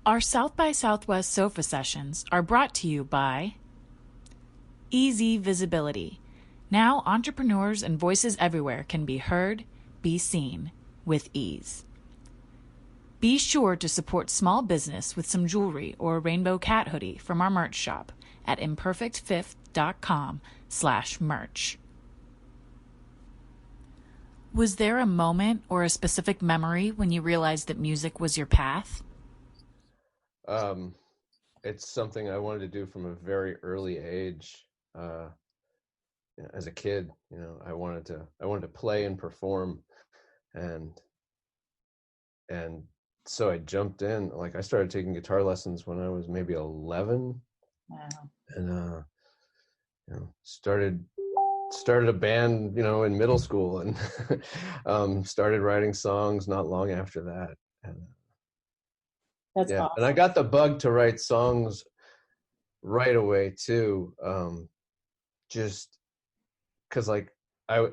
Our South by Southwest Sofa Sessions are brought to you by Easy Visibility. Now entrepreneurs and voices everywhere can be heard, be seen with ease. Be sure to support small business with some jewelry or a rainbow cat hoodie from our merch shop at imperfectfifth.com/merch. Was there a moment or a specific memory when you realized that music was your path? It's something I wanted to do from a very early age. As a kid, I wanted to play and perform, and so I jumped in. Like, I started taking guitar lessons when I was maybe 11. Wow. And started a band, in middle school, and started writing songs not long after that. And That's yeah, awesome. and I got the bug to write songs right away too. Just because, like, I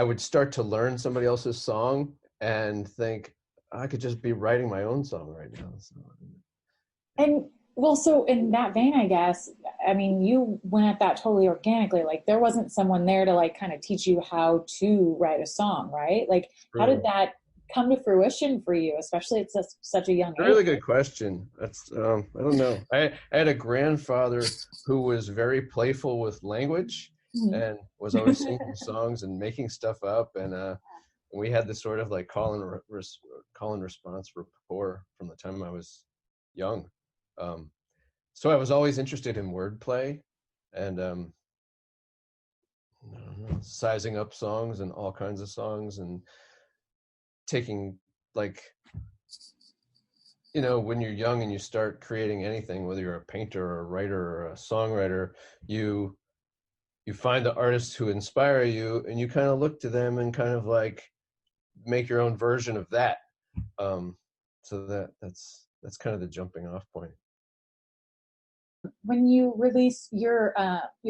would start to learn somebody else's song and think I could just be writing my own song right now. So, And well, so in that vein, I guess, I mean, you went at that totally organically. Like, there wasn't someone there to like kind of teach you how to write a song, right? Like, how did that come to fruition for you, especially at such a young age? Really good question. That's I don't know. I had a grandfather who was very playful with language, and was always singing songs and making stuff up, and we had this sort of like call and response rapport from the time I was young. So I was always interested in wordplay, and I don't know, sizing up songs and all kinds of songs, and taking, like, when you're young and you start creating anything, whether you're a painter or a writer or a songwriter, you find the artists who inspire you, and you kind of look to them and kind of like make your own version of that. So that's kind of the jumping off point. When you released your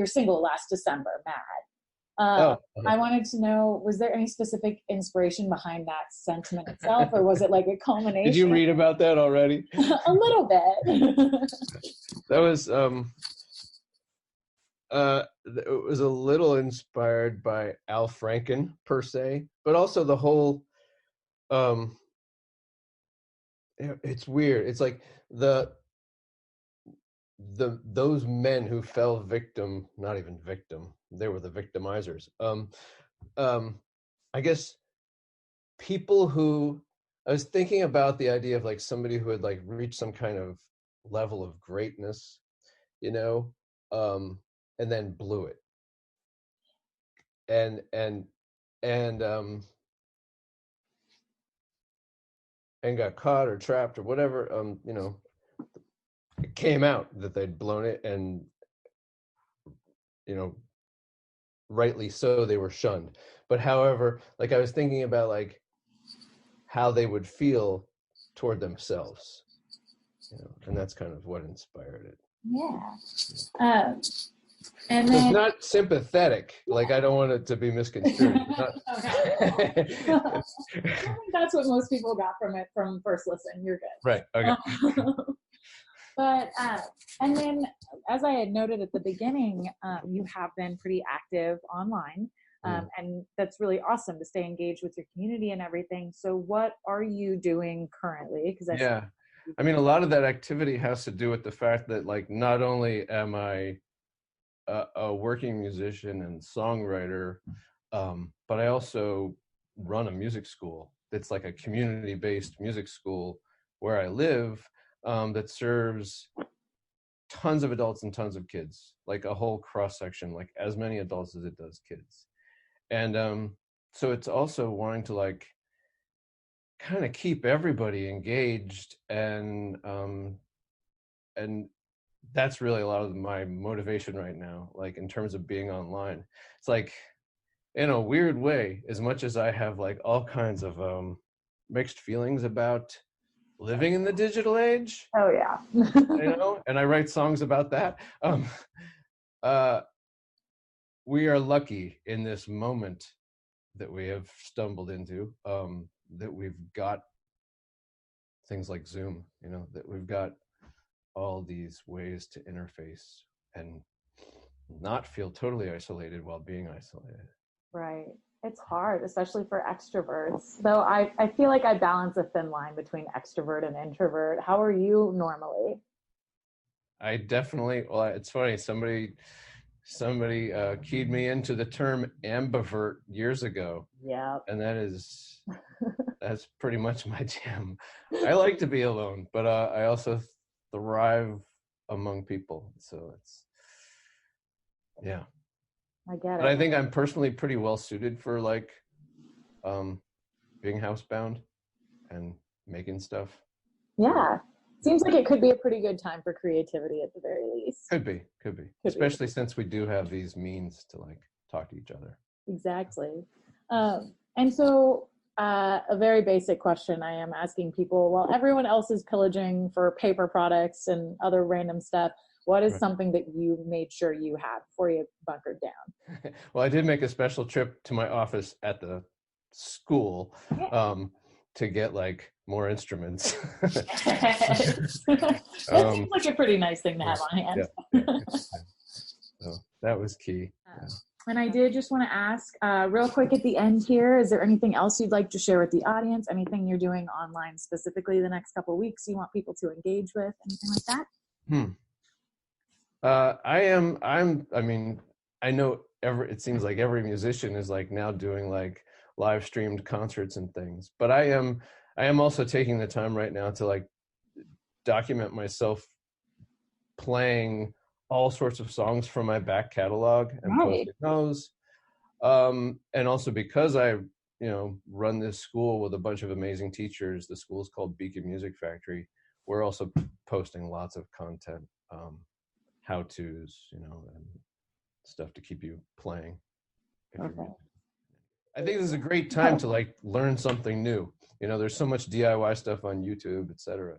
single last December, Mad, I wanted to know, was there any specific inspiration behind that sentiment itself, or was it like a culmination? Did you read about that already? A little bit. That was it was a little inspired by Al Franken per se, but also the whole it's weird. It's like those men who fell victim, not even victim, they were the victimizers. I guess people who, I was thinking about the idea of like somebody who had like reached some kind of level of greatness, and then blew it. And got caught or trapped or whatever, it came out that they'd blown it, and rightly so, they were shunned. But however, like, I was thinking about like how they would feel toward themselves, and that's kind of what inspired it. Yeah. And then, it's not sympathetic. Like, I don't want it to be misconstrued. I think that's what most people got from it from first listen. You're good. Right. Okay. But and then, as I had noted at the beginning, you have been pretty active online, and that's really awesome to stay engaged with your community and everything. So what are you doing currently? Because I mean, a lot of that activity has to do with the fact that, like, not only am I a working musician and songwriter, but I also run a music school. It's like a community-based music school where I live, that serves tons of adults and tons of kids, like a whole cross section, like as many adults as it does kids. And so it's also wanting to like kind of keep everybody engaged, and that's really a lot of my motivation right now, like in terms of being online. It's like, in a weird way, as much as I have like all kinds of mixed feelings about living in the digital age. Oh yeah. And I write songs about that. We are lucky in this moment that we have stumbled into, that we've got things like Zoom, that we've got all these ways to interface and not feel totally isolated while being isolated. Right. It's hard, especially for extroverts. Though I feel like I balance a thin line between extrovert and introvert. How are you normally? I definitely, well, it's funny, somebody keyed me into the term ambivert years ago. Yeah. And that's pretty much my jam. I like to be alone, but I also thrive among people. So it's, yeah. I get it. But I think I'm personally pretty well suited for like being housebound and making stuff. Yeah. Seems like it could be a pretty good time for creativity at the very least. Could be. Especially since we do have these means to like talk to each other. Exactly. And so a very basic question I am asking people, while everyone else is pillaging for paper products and other random stuff, what is something that you made sure you had before you bunkered down? Well, I did make a special trip to my office at the school to get like more instruments. That seems like a pretty nice thing to have on hand. Yeah. So that was key. And I did just want to ask real quick at the end here, is there anything else you'd like to share with the audience? Anything you're doing online specifically the next couple of weeks you want people to engage with? Anything like that? I know it seems like every musician is like now doing like live streamed concerts and things, but I am also taking the time right now to like document myself playing all sorts of songs from my back catalog and posting those. And also because I, run this school with a bunch of amazing teachers, the school is called Beacon Music Factory. We're also posting lots of content, how-tos, and stuff to keep you playing. I think this is a great time to like learn something new. There's so much DIY stuff on YouTube, etc.